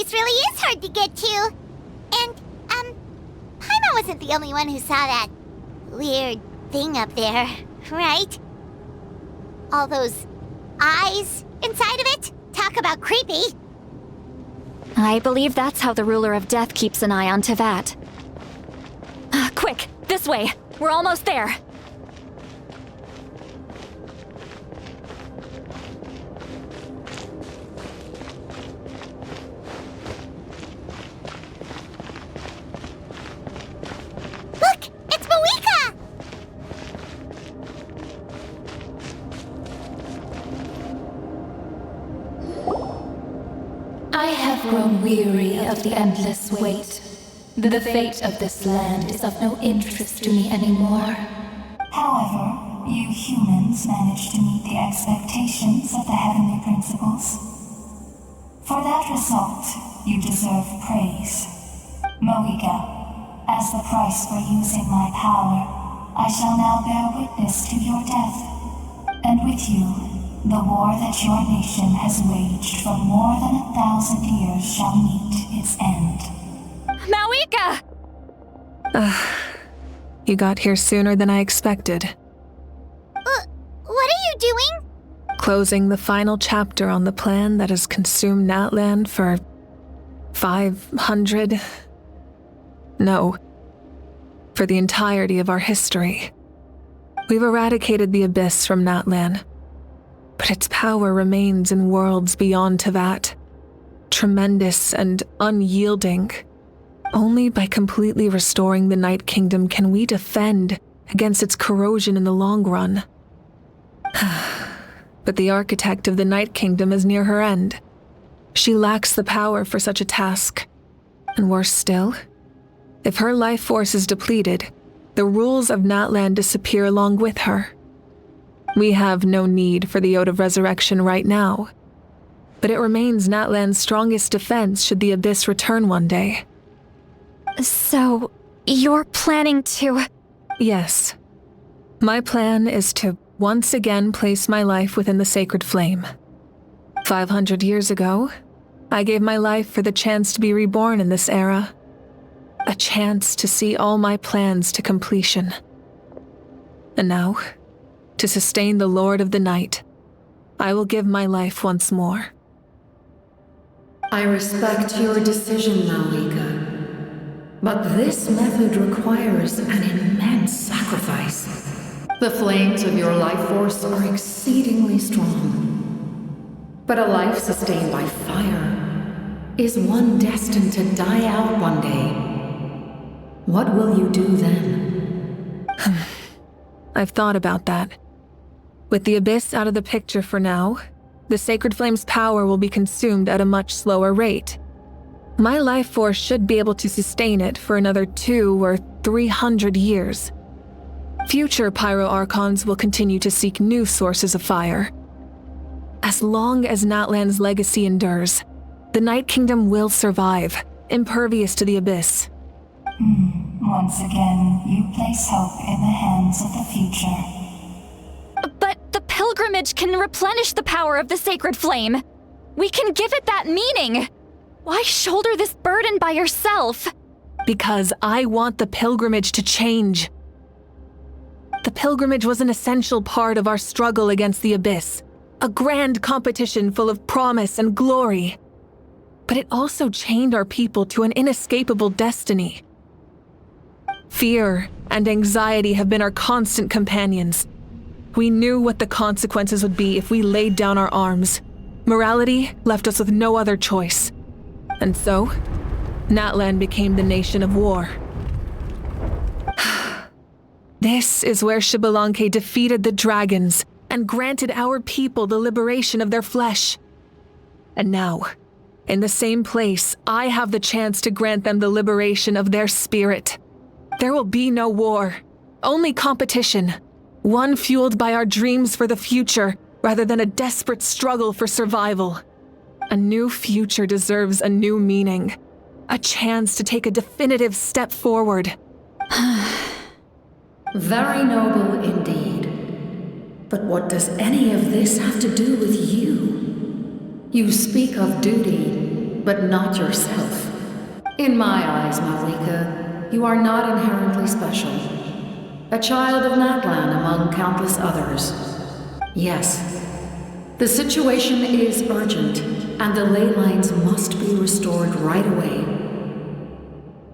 place really is hard to get to. And, Paimon wasn't the only one who saw that weird thing up there, right? All those eyes inside of it? Talk about creepy. I believe that's how the ruler of death keeps an eye on Teyvat. Quick, this way. We're almost there. Look, it's Mawika! I have grown weary of the endless wait. The fate of this land is of no interest to me anymore. However, you humans managed to meet the expectations of the heavenly principles. For that result, you deserve praise. Moiga, as the price for using my power, I shall now bear witness to your death. And with you, the war that your nation has waged for more than 1,000 years shall meet its end. Mawika! You got here sooner than I expected. What are you doing? Closing the final chapter on the plan that has consumed Natlan for 500... No, for the entirety of our history. We've eradicated the Abyss from Natlan, but its power remains in worlds beyond Teyvat, tremendous and unyielding. Only by completely restoring the Night Kingdom can we defend against its corrosion in the long run. But the architect of the Night Kingdom is near her end. She lacks the power for such a task. And worse still, if her life force is depleted, the rules of Natlan disappear along with her. We have no need for the Ode of Resurrection right now, but it remains Natlan's strongest defense should the Abyss return one day. So, you're planning to... Yes. My plan is to once again place my life within the sacred flame. 500 years ago, I gave my life for the chance to be reborn in this era. A chance to see all my plans to completion. And now, to sustain the Lord of the Night, I will give my life once more. I respect your decision, Mawika. But this method requires an immense sacrifice. The flames of your life force are exceedingly strong. But a life sustained by fire is one destined to die out one day. What will you do then? I've thought about that. With the Abyss out of the picture for now, the Sacred Flame's power will be consumed at a much slower rate. My life force should be able to sustain it for another 200 or 300 years. Future Pyro-Archons will continue to seek new sources of fire. As long as Natlan's legacy endures, the Night Kingdom will survive, impervious to the Abyss. Once again, you place hope in the hands of the future. But the pilgrimage can replenish the power of the sacred flame. We can give it that meaning. Why shoulder this burden by yourself? Because I want the pilgrimage to change. The pilgrimage was an essential part of our struggle against the Abyss, a grand competition full of promise and glory. But it also chained our people to an inescapable destiny. Fear and anxiety have been our constant companions. We knew what the consequences would be if we laid down our arms. Morality left us with no other choice. And so, Natlan became the nation of war. This is where Xbalanque defeated the dragons and granted our people the liberation of their flesh. And now, in the same place, I have the chance to grant them the liberation of their spirit. There will be no war, only competition, one fueled by our dreams for the future rather than a desperate struggle for survival. A new future deserves a new meaning, a chance to take a definitive step forward. Very noble indeed. But what does any of this have to do with you? You speak of duty, but not yourself. In my eyes, Malika, you are not inherently special. A child of Natlan among countless others. Yes, the situation is urgent, and the ley lines must be restored right away.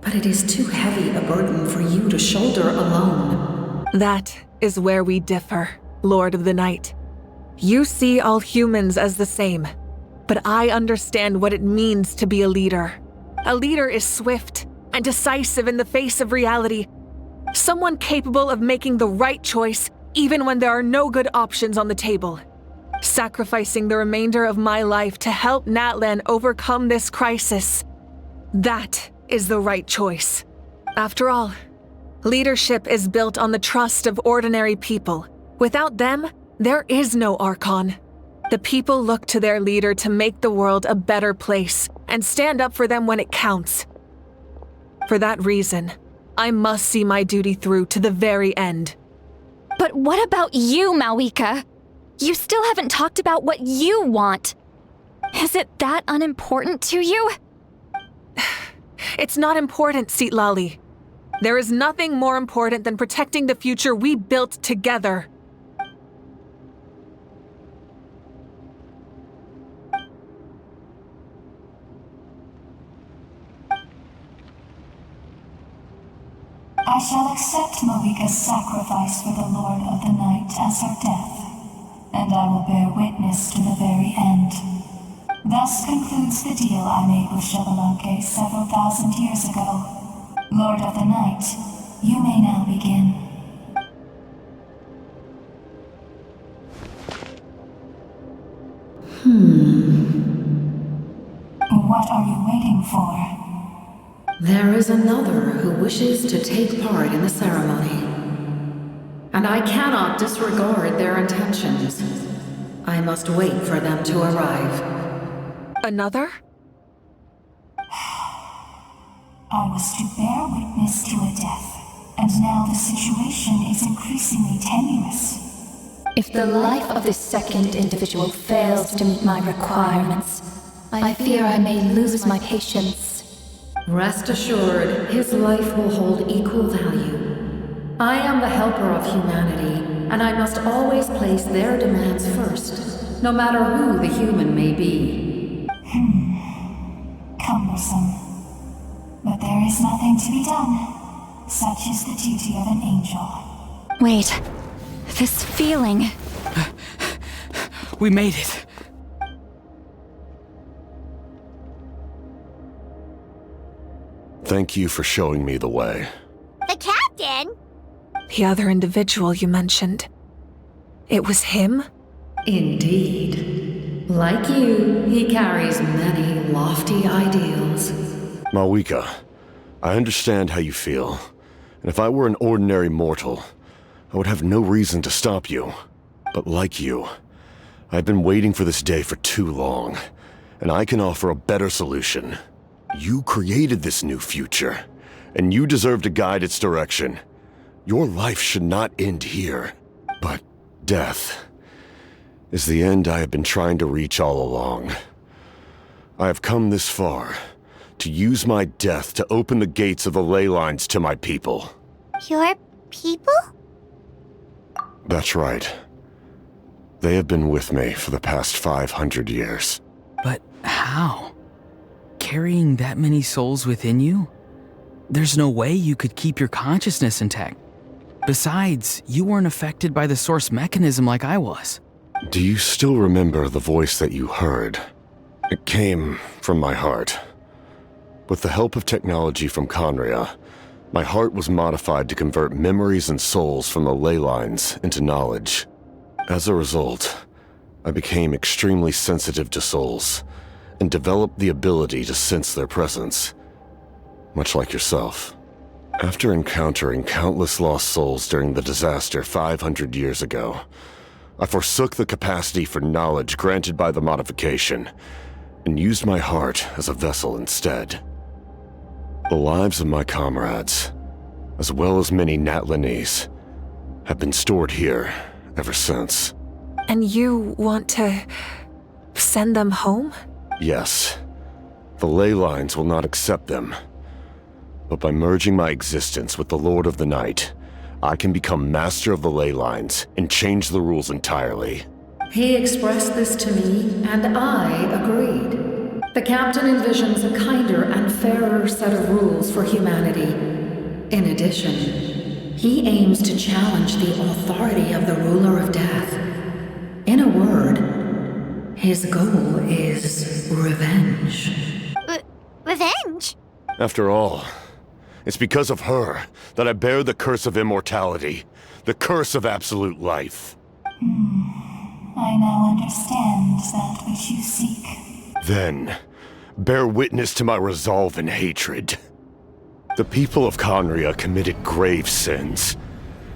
But it is too heavy a burden for you to shoulder alone. That is where we differ, Lord of the Night. You see all humans as the same, but I understand what it means to be a leader. A leader is swift and decisive in the face of reality. Someone capable of making the right choice even when there are no good options on the table. Sacrificing the remainder of my life to help Natlan overcome this crisis. That is the right choice. After all, leadership is built on the trust of ordinary people. Without them, there is no Archon. The people look to their leader to make the world a better place and stand up for them when it counts. For that reason, I must see my duty through to the very end. But what about you, Malika? You still haven't talked about what you want. Is it that unimportant to you? It's not important, Citlali. There is nothing more important than protecting the future we built together. I shall accept Malika's sacrifice for the Lord of the Night as her death, and I will bear witness to the very end. Thus concludes the deal I made with Xbalanque several thousand years ago. Lord of the Night, you may now begin. What are you waiting for? There is another who wishes to take part in the ceremony. And I cannot disregard their intentions. I must wait for them to arrive. Another? I was to bear witness to a death, and now the situation is increasingly tenuous. If the life of this second individual fails to meet my requirements, I fear I may lose my patience. Rest assured, his life will hold equal value. I am the helper of humanity, and I must always place their demands first, no matter who the human may be. Cumbersome. But there is nothing to be done. Such is the duty of an angel. Wait, this feeling. We made it. Thank you for showing me the way. The captain? The other individual you mentioned. It was him? Indeed. Like you, he carries many lofty ideals. Malika, I understand how you feel. And if I were an ordinary mortal, I would have no reason to stop you. But like you, I've been waiting for this day for too long. And I can offer a better solution. You created this new future, and you deserve to guide its direction. Your life should not end here. But death is the end I have been trying to reach all along. I have come this far to use my death to open the gates of the ley lines to my people. Your people? That's right. They have been with me for the past 500 years. But how? Carrying that many souls within you? There's no way you could keep your consciousness intact. Besides, you weren't affected by the source mechanism like I was. Do you still remember the voice that you heard? It came from my heart. With the help of technology from Conria, my heart was modified to convert memories and souls from the ley lines into knowledge. As a result, I became extremely sensitive to souls, and developed the ability to sense their presence, much like yourself. After encountering countless lost souls during the disaster 500 years ago, I forsook the capacity for knowledge granted by the modification, and used my heart as a vessel instead. The lives of my comrades, as well as many Natlanese, have been stored here ever since. And you want to send them home? Yes. The ley lines will not accept them. But by merging my existence with the Lord of the Night, I can become master of the ley lines and change the rules entirely. He expressed this to me, and I agreed. The captain envisions a kinder and fairer set of rules for humanity. In addition, he aims to challenge the authority of the ruler of death. In a word, his goal is revenge. Revenge? After all, it's because of her that I bear the curse of immortality, the curse of absolute life. I now understand that which you seek. Then, bear witness to my resolve and hatred. The people of Conria committed grave sins,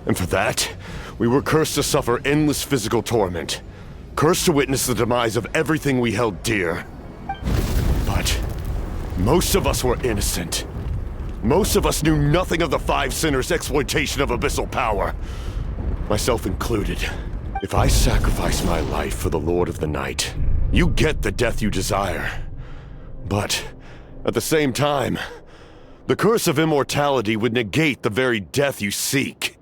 and for that, we were cursed to suffer endless physical torment, cursed to witness the demise of everything we held dear. But most of us were innocent. Most of us knew nothing of the Five Sinners' exploitation of abyssal power, myself included. If I sacrifice my life for the Lord of the Night, you get the death you desire. But, at the same time, the curse of immortality would negate the very death you seek.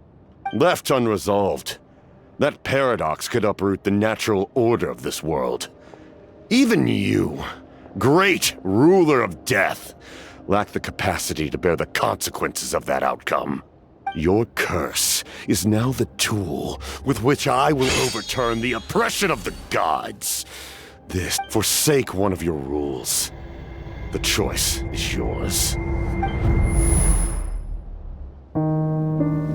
Left unresolved, that paradox could uproot the natural order of this world. Even you, great ruler of death, lack the capacity to bear the consequences of that outcome. Your curse is now the tool with which I will overturn the oppression of the gods. Forsake one of your rules. The choice is yours.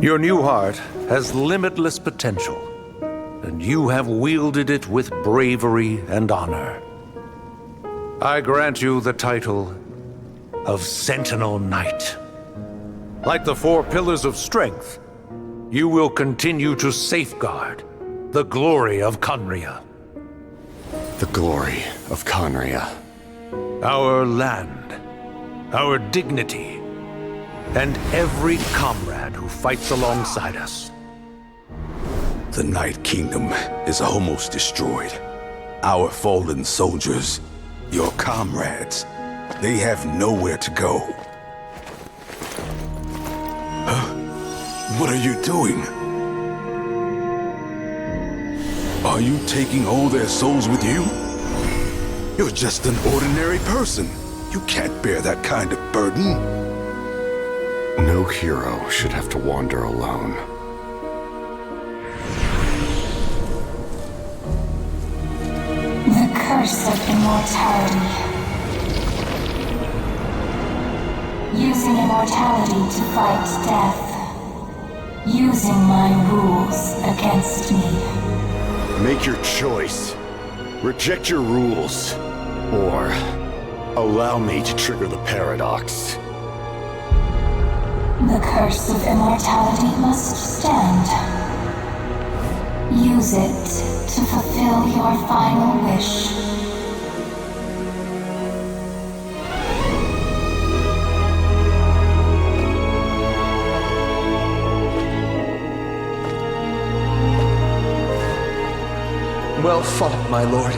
Your new heart has limitless potential, and you have wielded it with bravery and honor. I grant you the title of Sentinel Knight. Like the four pillars of strength, you will continue to safeguard the glory of Conria. The glory of Conria. Our land, our dignity, and every comrade who fights alongside us. The Night Kingdom is almost destroyed. Our fallen soldiers, your comrades, they have nowhere to go. What are you doing? Are you taking all their souls with you? You're just an ordinary person. You can't bear that kind of burden. No hero should have to wander alone. The curse of immortality. Using immortality to fight death. Using my rules against me. Make your choice. Reject your rules. Or allow me to trigger the paradox. The curse of immortality must stand. Use it to fulfill your final wish. Well fought, my lord.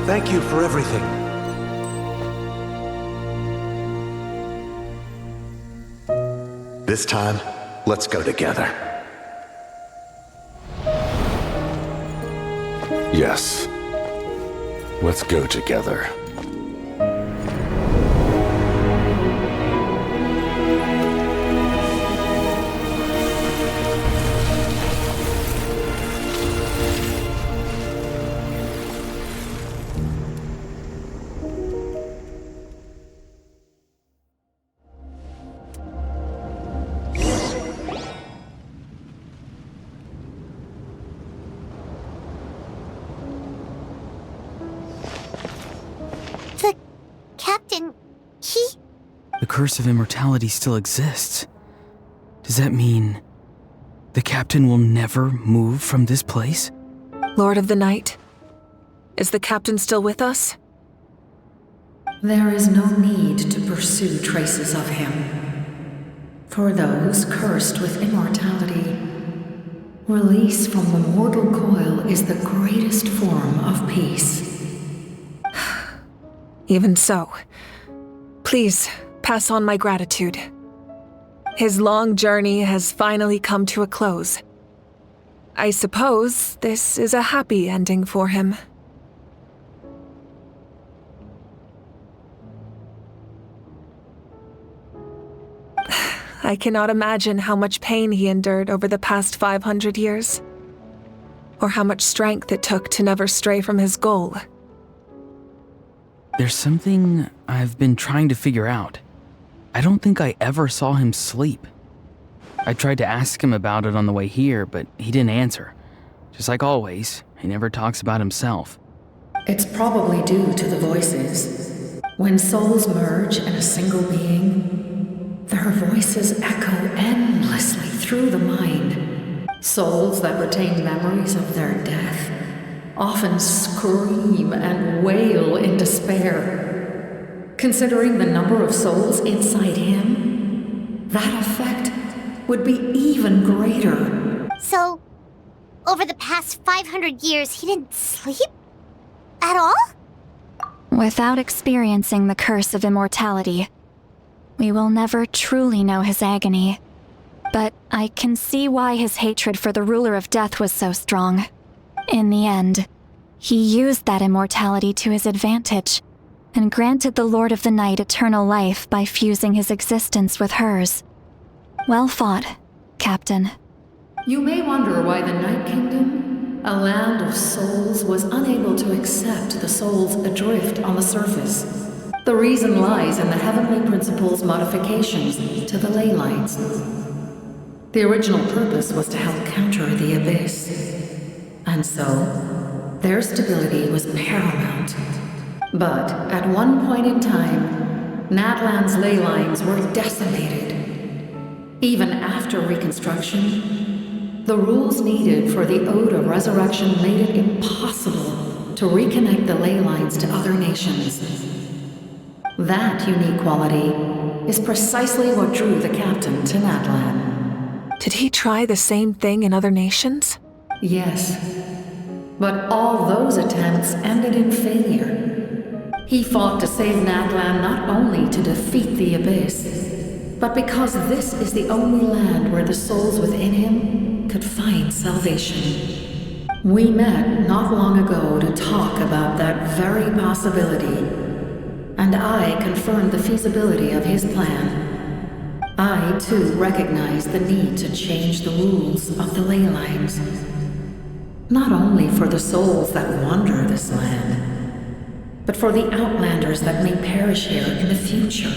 Thank you for everything. This time, let's go together. Yes. Let's go together. The curse of immortality still exists. Does that mean the captain will never move from this place? Lord of the Night, is the captain still with us? There is no need to pursue traces of him. For those cursed with immortality, release from the mortal coil is the greatest form of peace. Even so, please pass on my gratitude. His long journey has finally come to a close. I suppose this is a happy ending for him. I cannot imagine how much pain he endured over the past 500 years, or how much strength it took to never stray from his goal. There's something I've been trying to figure out. I don't think I ever saw him sleep. I tried to ask him about it on the way here, but he didn't answer. Just like always, he never talks about himself. It's probably due to the voices. When souls merge in a single being, their voices echo endlessly through the mind. Souls that retain memories of their death often scream and wail in despair. Considering the number of souls inside him, that effect would be even greater. So, over the past 500 years, he didn't sleep? At all? Without experiencing the curse of immortality, we will never truly know his agony. But I can see why his hatred for the ruler of death was so strong. In the end, he used that immortality to his advantage, and granted the Lord of the Night eternal life by fusing his existence with hers. Well fought, Captain. You may wonder why the Night Kingdom, a land of souls, was unable to accept the souls adrift on the surface. The reason lies in the heavenly principle's modifications to the ley lines. The original purpose was to help counter the abyss, and so their stability was paramount. But at one point in time, Natlan's ley lines were decimated. Even after reconstruction, the rules needed for the Ode of Resurrection made it impossible to reconnect the ley lines to other nations. That unique quality is precisely what drew the captain to Natlan. Did he try the same thing in other nations? Yes, but all those attempts ended in failure. He fought to save Natlan not only to defeat the abyss, but because this is the only land where the souls within him could find salvation. We met not long ago to talk about that very possibility, and I confirmed the feasibility of his plan. I, too, recognize the need to change the rules of the ley lines. Not only for the souls that wander this land, but for the outlanders that may perish here in the future.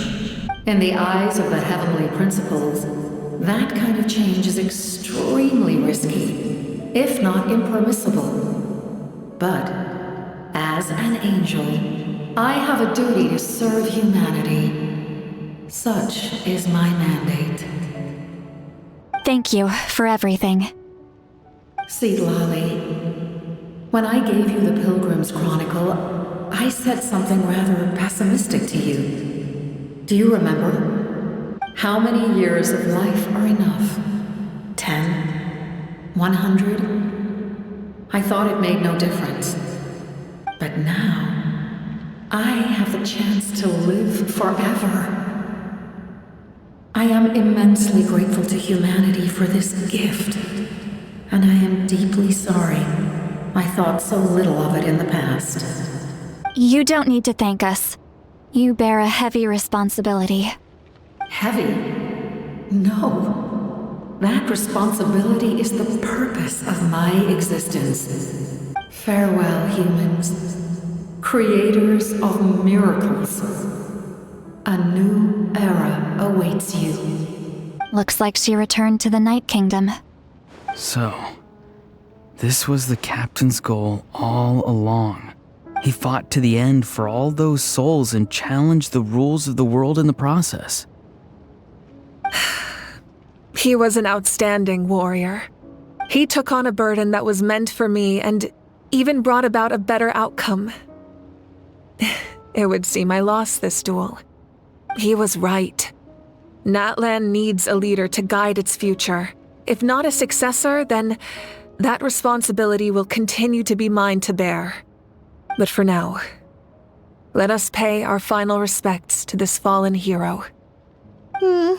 In the eyes of the heavenly principles, that kind of change is extremely risky, if not impermissible. But, as an angel, I have a duty to serve humanity. Such is my mandate. Thank you for everything. See, Lolly, when I gave you the Pilgrim's Chronicle, I said something rather pessimistic to you. Do you remember? How many years of life are enough? 10? 100? I thought it made no difference. But now, I have the chance to live forever. I am immensely grateful to humanity for this gift, and I am deeply sorry I thought so little of it in the past. You don't need to thank us. You bear a heavy responsibility. Heavy? No. That responsibility is the purpose of my existence. Farewell, humans. Creators of miracles. A new era awaits you. Looks like she returned to the Night Kingdom. So, this was the captain's goal all along. He fought to the end for all those souls and challenged the rules of the world in the process. He was an outstanding warrior. He took on a burden that was meant for me and even brought about a better outcome. It would seem I lost this duel. He was right. Natlan needs a leader to guide its future. If not a successor, then that responsibility will continue to be mine to bear. But for now, Let us pay our final respects to this fallen hero. Hmm.